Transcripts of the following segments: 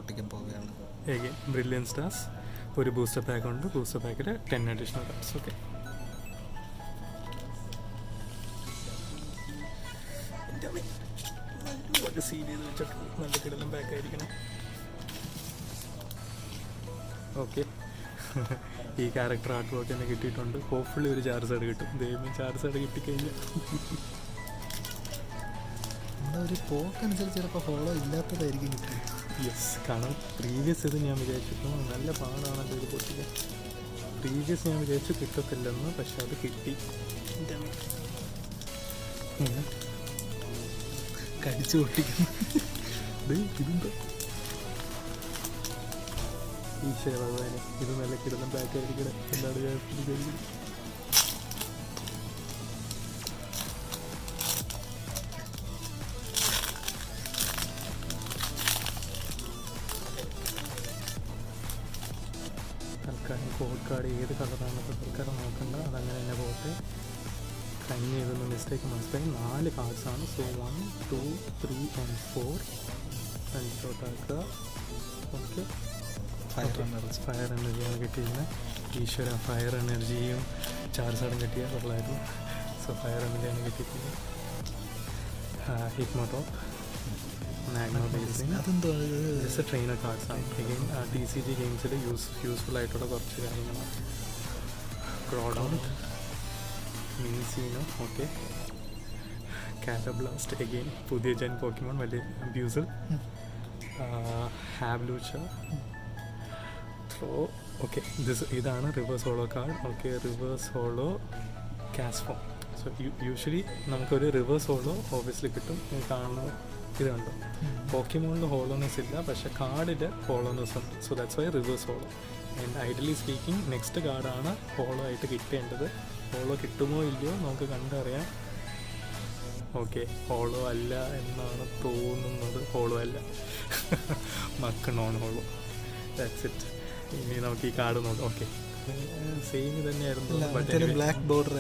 പൊട്ടിക്കാൻ പോവുകയാണ്. Again brilliant stars, ഒരു ബൂസ്റ്റർ പാക്ക് ഉണ്ട്. ബൂസ്റ്റർ പാക്കിൽ 10 അഡീഷണൽ കാർഡ്സ്. ഓക്കെ, സീൽ ചെയ്ത് വെച്ചിട്ട് നല്ല കിടലും പാക്കായിരിക്കണം. ഓക്കെ, ഈ ക്യാരക്ടർ ആർട്ട് വർക്ക് തന്നെ കിട്ടിയിട്ടുണ്ട്. ഹോപ്പ്ഫുള്ളി ഒരു ചാർജ് കിട്ടും. ദൈവം ചാർജ് കിട്ടിക്കഴിഞ്ഞാൽ ഒരു പോക്കനുസരിച്ച് ചിലപ്പോൾ ഫോളോ ഇല്ലാത്തതായിരിക്കും കിട്ടും. യെസ്, കാരണം പ്രീവിയസ് ഇത് ഞാൻ വിചാരിച്ചിട്ടു നല്ല പാടാണല്ലോ ഇത് പൊട്ടിക്കാൻ. പ്രീവിയസ് ഞാൻ വിചാരിച്ചു കിട്ടത്തില്ലെന്ന്, പക്ഷെ അത് കിട്ടി. കടിച്ചു പൊട്ടിക്കുന്നു. ഇതെന്താ ഈശ്വര ഭഗവാനെ, ഇത് നല്ല കിടന്ന പാക്കായിരിക്കണം എന്നാണ് ഞാൻ വിചാരിക്കുന്നത്. തൽക്കാലം കോഡ് കാർഡ് ഏത് കളറാണെന്നൊക്കെ തൽക്കാലം നോക്കണ്ട, അതങ്ങനെ തന്നെ പോട്ടെ. കഴിഞ്ഞ ഇതൊന്ന് മിസ്റ്റേക്ക് മനസ്സിലായി. 4 കാർഡ്സാണ്. സോ 1, 2, 3 and 4 ഫ്രണ്ടിലോട്ടാക്കുക. ഓക്കെ, ഫയർ എനർജിയാണ് കിട്ടിയിരുന്നത്. ഈശ്വര, ഫയർ എനർജിയും ചാർജാടും കിട്ടിയാൽ കൊള്ളായിരുന്നു. സോ ഫയർ എനർജിയാണ് കിട്ടിയിരുന്നത്. ഹിപ്നോട്ടോപ്പ്, മാഗ്നോബേസിങ്, ട്രെയിനർ കാർഡ്സാണ്. അഗെയിൻ TCG ഗെയിംസിൽ യൂസ്ഫുൾ ആയിട്ടുള്ള കുറച്ച് കാര്യങ്ങളാണ്. ക്രോഡൗൺ, മിനിസീനോ, ഓക്കെ. കാറ്റബ്ലാസ്റ്റ്, അഗെയിൻ പുതിയ ജെൻ പോക്കിമോൺ, വലിയ അബ്യൂസൽ. Hawlucha, throw. ഓക്കെ, ഇതാണ് reverse holo card. Okay, reverse holo Castform. So usually നമുക്കൊരു റിവേഴ്സ് ഹോളോ ഓബിയസ്ലി കിട്ടും. കാണുന്ന ഇത് കണ്ടോ, പോക്കിമോണിൽ ഹോളോനെസ് ഇല്ല, പക്ഷെ കാർഡിൽ ഹോളോനെസ് ഉണ്ട്. So that's why reverse hollow. And ideally speaking next കാർഡാണ് ഹോളോ ആയിട്ട് കിട്ടേണ്ടത്. ഹോളോ കിട്ടുമോ ഇല്ലയോ നമുക്ക് കണ്ടറിയാം. ഓക്കെ, ഹോളോ അല്ല എന്നാണ് തോന്നുന്നത്. ഹോളോ അല്ല, മക്ക് നോൺ ഹോളോ. That's it. ഇനി നമുക്ക് ഈ കാർഡ് നോക്കാം. ഓക്കെ, സെയിം തന്നെയായിരുന്നു, ബ്ലാക്ക് ബോർഡർ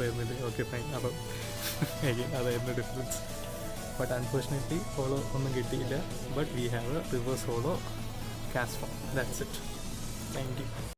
ആയിരുന്നില്ലേ? Okay, fine. അപ്പം അതായിരുന്നു ഡിഫറൻസ്. ബട്ട് അൺഫോർച്ചുനേറ്റ്ലി ഹോളോ ഒന്നും കിട്ടിയില്ല. But we have a reverse holo Castform. That's it. Thank U.